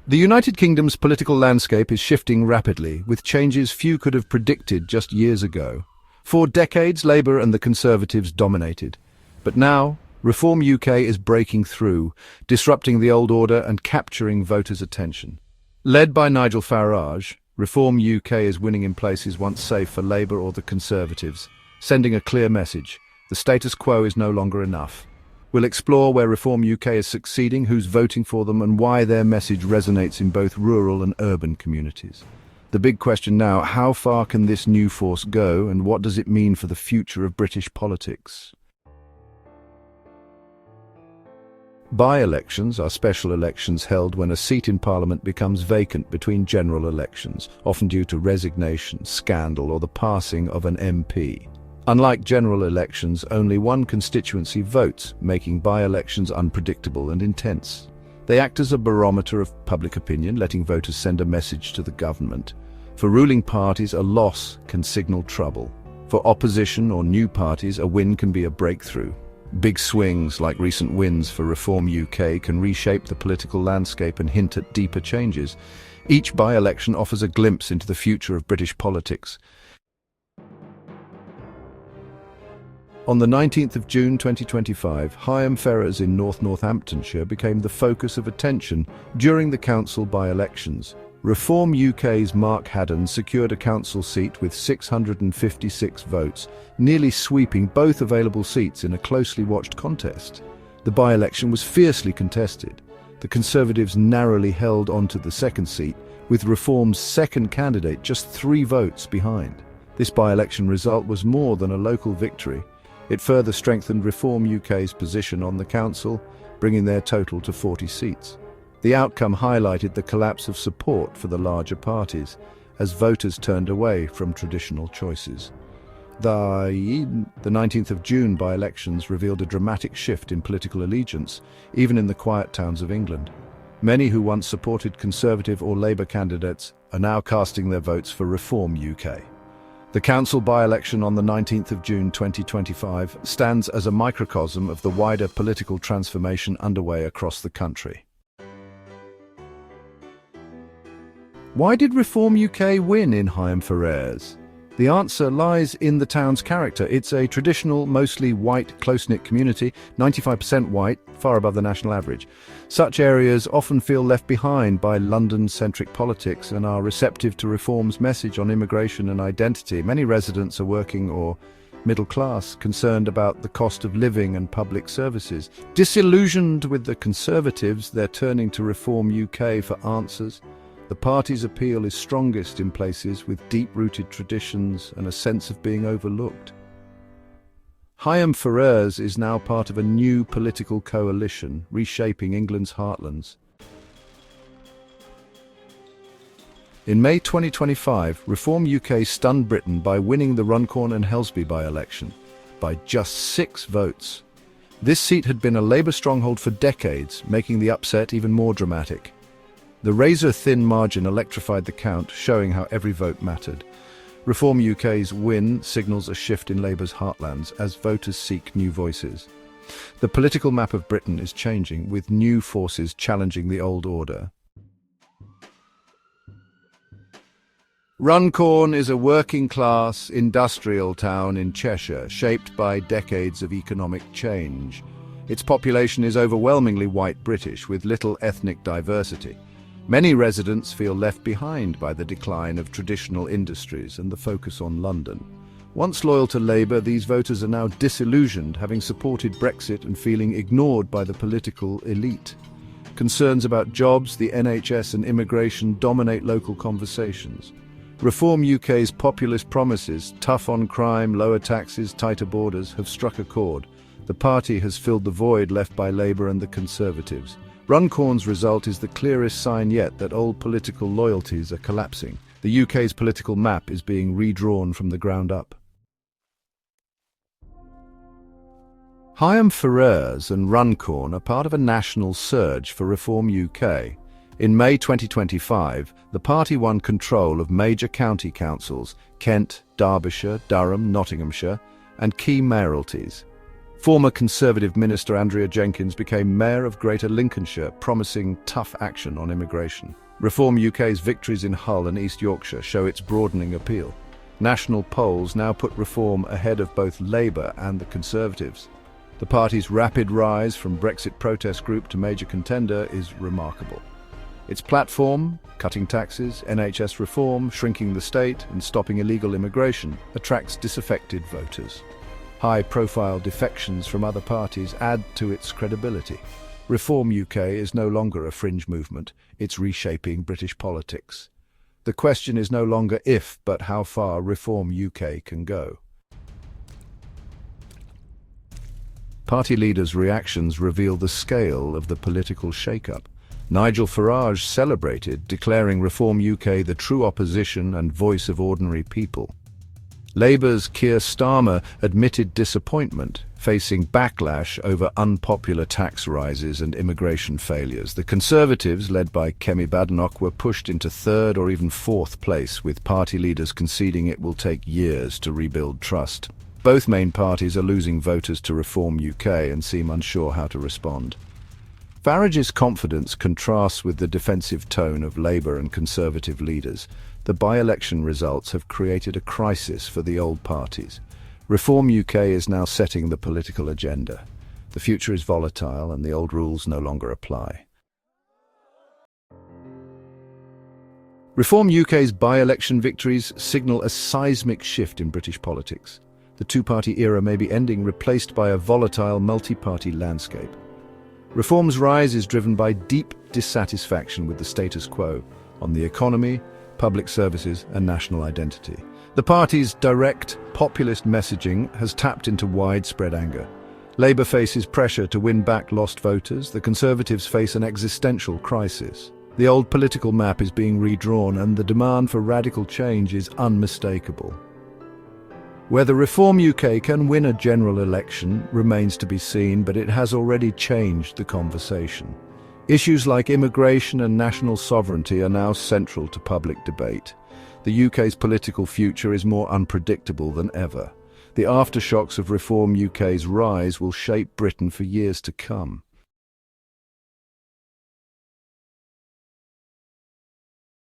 The United Kingdom's political landscape is shifting rapidly, with changes few could have predicted just years ago. For decades, Labour and the Conservatives dominated. But now, Reform UK is breaking through, disrupting the old order and capturing voters' attention. Led by Nigel Farage, Reform UK is winning in places once safe for Labour or the Conservatives, sending a clear message: the status quo is no longer enough. We'll explore where Reform UK is succeeding, who's voting for them, and why their message resonates in both rural and urban communities. The big question now: how far can this new force go, and what does it mean for the future of British politics? By-elections are special elections held when a seat in Parliament becomes vacant between general elections, often due to resignation, scandal, or the passing of an MP. Unlike general elections, only one constituency votes, making by-elections unpredictable and intense. They act as a barometer of public opinion, letting voters send a message to the government. For ruling parties, a loss can signal trouble. For opposition or new parties, a win can be a breakthrough. Big swings, like recent wins for Reform UK, can reshape the political landscape and hint at deeper changes. Each by-election offers a glimpse into the future of British politics. On the 19th of June 2025, Higham Ferrers in Northamptonshire became the focus of attention during the council by-elections. Reform UK's Mark Haddon secured a council seat with 656 votes, nearly sweeping both available seats in a closely watched contest. The by-election was fiercely contested. The Conservatives narrowly held onto the second seat, with Reform's second candidate just 3 votes behind. This by-election result was more than a local victory. It further strengthened Reform UK's position on the council, bringing their total to 40 seats. The outcome highlighted the collapse of support for the larger parties, as voters turned away from traditional choices. The 19th of June by-elections revealed a dramatic shift in political allegiance, even in the quiet towns of England. Many who once supported Conservative or Labour candidates are now casting their votes for Reform UK. The council by-election on the 19th of June 2025 stands as a microcosm of the wider political transformation underway across the country. Why did Reform UK win in Higham Ferrers? The answer lies in the town's character. It's a traditional, mostly white, close-knit community, 95% white, far above the national average. Such areas often feel left behind by London-centric politics and are receptive to Reform's message on immigration and identity. Many residents are working or middle class, concerned about the cost of living and public services. Disillusioned with the Conservatives, they're turning to Reform UK for answers. The party's appeal is strongest in places with deep-rooted traditions and a sense of being overlooked. Higham Ferrers is now part of a new political coalition, reshaping England's heartlands. In May 2025, Reform UK stunned Britain by winning the Runcorn and Helsby by-election by just 6 votes. This seat had been a Labour stronghold for decades, making the upset even more dramatic. The razor-thin margin electrified the count, showing how every vote mattered. Reform UK's win signals a shift in Labour's heartlands as voters seek new voices. The political map of Britain is changing, with new forces challenging the old order. Runcorn is a working-class, industrial town in Cheshire, shaped by decades of economic change. Its population is overwhelmingly white British, with little ethnic diversity. Many residents feel left behind by the decline of traditional industries and the focus on London. Once loyal to Labour, these voters are now disillusioned, having supported Brexit and feeling ignored by the political elite. Concerns about jobs, the NHS and immigration dominate local conversations. Reform UK's populist promises, tough on crime, lower taxes, tighter borders, have struck a chord. The party has filled the void left by Labour and the Conservatives. Runcorn's result is the clearest sign yet that old political loyalties are collapsing. The UK's political map is being redrawn from the ground up. Higham Ferrers and Runcorn are part of a national surge for Reform UK. In May 2025, the party won control of major county councils, Kent, Derbyshire, Durham, Nottinghamshire, and key mayoralties. Former Conservative Minister Andrea Jenkyns became Mayor of Greater Lincolnshire, promising tough action on immigration. Reform UK's victories in Hull and East Yorkshire show its broadening appeal. National polls now put Reform ahead of both Labour and the Conservatives. The party's rapid rise from Brexit protest group to major contender is remarkable. Its platform, cutting taxes, NHS reform, shrinking the state and stopping illegal immigration, attracts disaffected voters. High-profile defections from other parties add to its credibility. Reform UK is no longer a fringe movement, it's reshaping British politics. The question is no longer if, but how far Reform UK can go. Party leaders' reactions reveal the scale of the political shake-up. Nigel Farage celebrated, declaring Reform UK the true opposition and voice of ordinary people. Labour's Keir Starmer admitted disappointment, facing backlash over unpopular tax rises and immigration failures. The Conservatives, led by Kemi Badenoch, were pushed into third or even fourth place, with party leaders conceding it will take years to rebuild trust. Both main parties are losing voters to Reform UK and seem unsure how to respond. Farage's confidence contrasts with the defensive tone of Labour and Conservative leaders. The by-election results have created a crisis for the old parties. Reform UK is now setting the political agenda. The future is volatile and the old rules no longer apply. Reform UK's by-election victories signal a seismic shift in British politics. The two-party era may be ending, replaced by a volatile multi-party landscape. Reform's rise is driven by deep dissatisfaction with the status quo on the economy, public services and national identity. The party's direct, populist messaging has tapped into widespread anger. Labour faces pressure to win back lost voters. The Conservatives face an existential crisis. The old political map is being redrawn and the demand for radical change is unmistakable. Whether Reform UK can win a general election remains to be seen, but it has already changed the conversation. Issues like immigration and national sovereignty are now central to public debate. The UK's political future is more unpredictable than ever. The aftershocks of Reform UK's rise will shape Britain for years to come.